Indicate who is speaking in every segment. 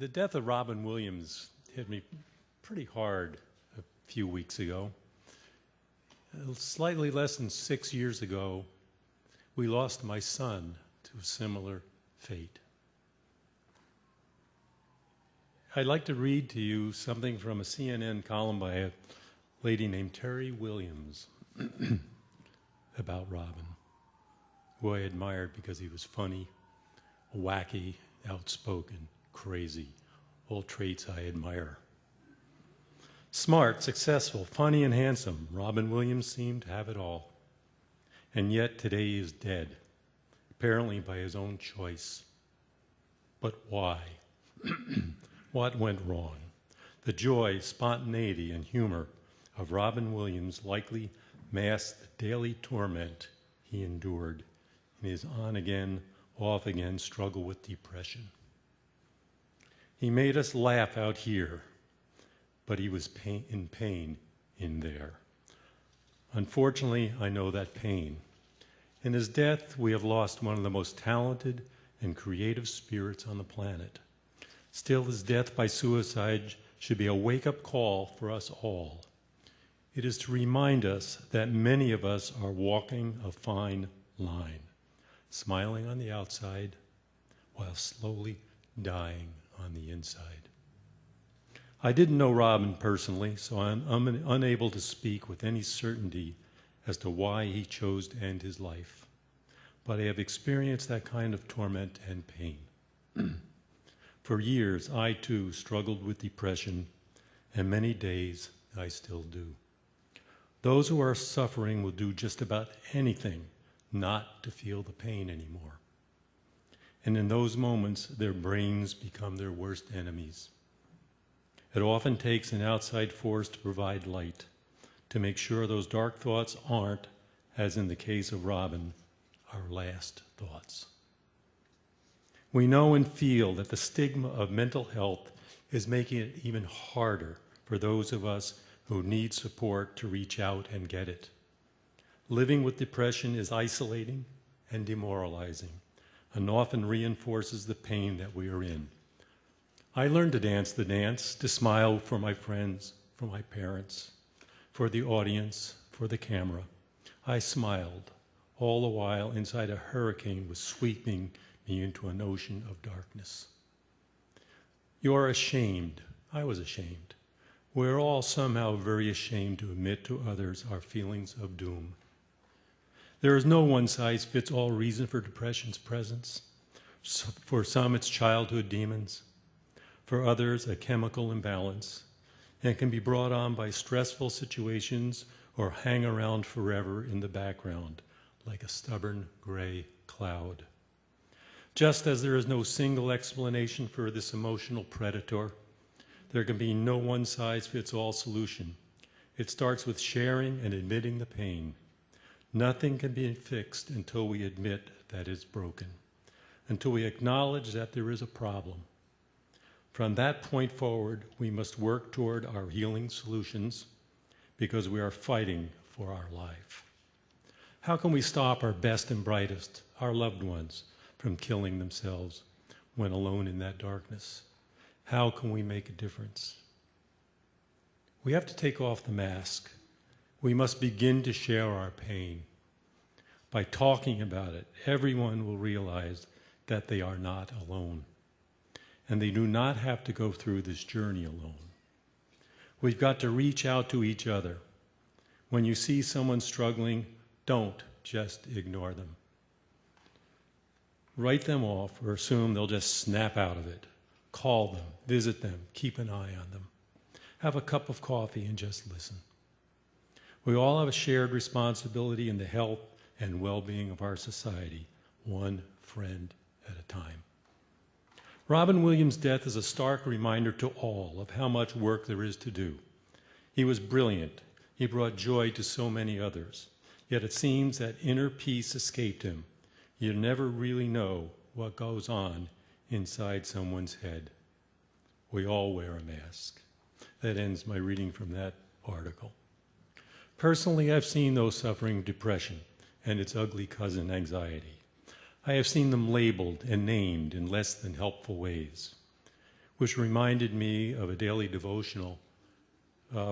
Speaker 1: The death of Robin Williams hit me pretty hard a few weeks ago. Slightly less than 6 years ago, we lost my son to a similar fate. I'd like to read to you something from a CNN column by a lady named Terry Williams about Robin, who I admired because he was funny, wacky, outspoken, crazy, all traits I admire. Smart, successful, funny, and handsome, Robin Williams seemed to have it all. And yet today he is dead, apparently by his own choice. But why? What went wrong? The joy, spontaneity, and humor of Robin Williams likely masked the daily torment he endured in his on-again, off-again struggle with depression. He made us laugh out here, but he was in pain in there. Unfortunately, I know that pain. In his death, we have lost one of the most talented and creative spirits on the planet. Still, his death by suicide should be a wake-up call for us all. It is to remind us that many of us are walking a fine line, smiling on the outside while slowly dying on the inside. I didn't know Robin personally, so I'm unable to speak with any certainty as to why he chose to end his life. But I have experienced that kind of torment and pain. For years, I too struggled with depression, and many days I still do. Those who are suffering will do just about anything not to feel the pain anymore. And in those moments, their brains become their worst enemies. It often takes an outside force to provide light, to make sure those dark thoughts aren't, as in the case of Robin, our last thoughts. We know and feel that the stigma of mental health is making it even harder for those of us who need support to reach out and get it. Living with depression is isolating and demoralizing, and often reinforces the pain that we are in. I learned to dance the dance, to smile for my friends, for my parents, for the audience, for the camera. I smiled, all the while inside a hurricane was sweeping me into an ocean of darkness. You are ashamed. I was ashamed. We're all somehow very ashamed to admit to others our feelings of doom. There is no one-size-fits-all reason for depression's presence. For some, it's childhood demons. For others, a chemical imbalance, and can be brought on by stressful situations or hang around forever in the background, like a stubborn gray cloud. Just as there is no single explanation for this emotional predator, there can be no one-size-fits-all solution. It starts with sharing and admitting the pain. Nothing can be fixed until we admit that it's broken, until we acknowledge that there is a problem. From that point forward, we must work toward our healing solutions because we are fighting for our life. How can we stop our best and brightest, our loved ones, from killing themselves when alone in that darkness? How can we make a difference? We have to take off the mask. We must begin to share our pain. By talking about it, everyone will realize that they are not alone, and they do not have to go through this journey alone. We've got to reach out to each other. When you see someone struggling, don't just ignore them. Write them off or assume they'll just snap out of it. Call them, visit them, keep an eye on them. Have a cup of coffee and just listen. We all have a shared responsibility in the health and well-being of our society, one friend at a time. Robin Williams' death is a stark reminder to all of how much work there is to do. He was brilliant. He brought joy to so many others. Yet it seems that inner peace escaped him. You never really know what goes on inside someone's head. We all wear a mask. That ends my reading from that article. Personally, I've seen those suffering depression and its ugly cousin, anxiety. I have seen them labeled and named in less than helpful ways. which reminded me of a daily devotional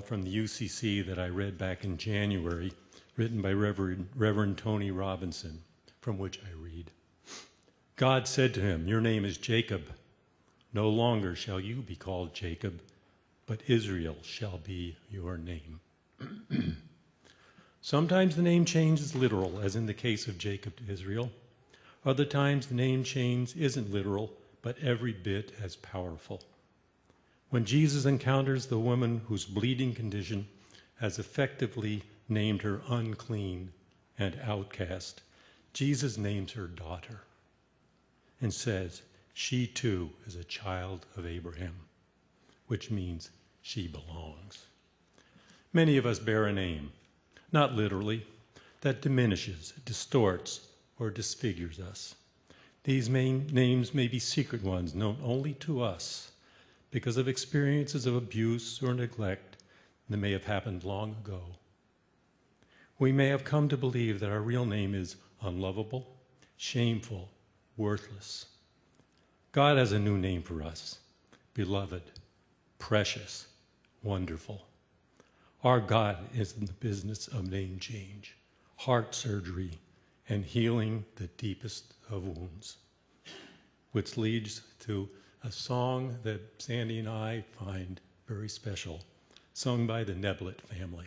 Speaker 1: from the UCC that I read back in January, written by Reverend Tony Robinson, from which I read. God said to him, "Your name is Jacob. No longer shall you be called Jacob, but Israel shall be your name." Sometimes the name change is literal, as in the case of Jacob to Israel. Other times the name change isn't literal, but every bit as powerful. When Jesus encounters the woman whose bleeding condition has effectively named her unclean and outcast, Jesus names her daughter and says she too is a child of Abraham, which means she belongs. Many of us bear a name, not literally, that diminishes, distorts, or disfigures us. These names may be secret ones known only to us because of experiences of abuse or neglect that may have happened long ago. We may have come to believe that our real name is unlovable, shameful, worthless. God has a new name for us: beloved, precious, wonderful. Our God is in the business of name change, heart surgery, and healing the deepest of wounds, which leads to a song that Sandy and I find very special, sung by the Neblett family.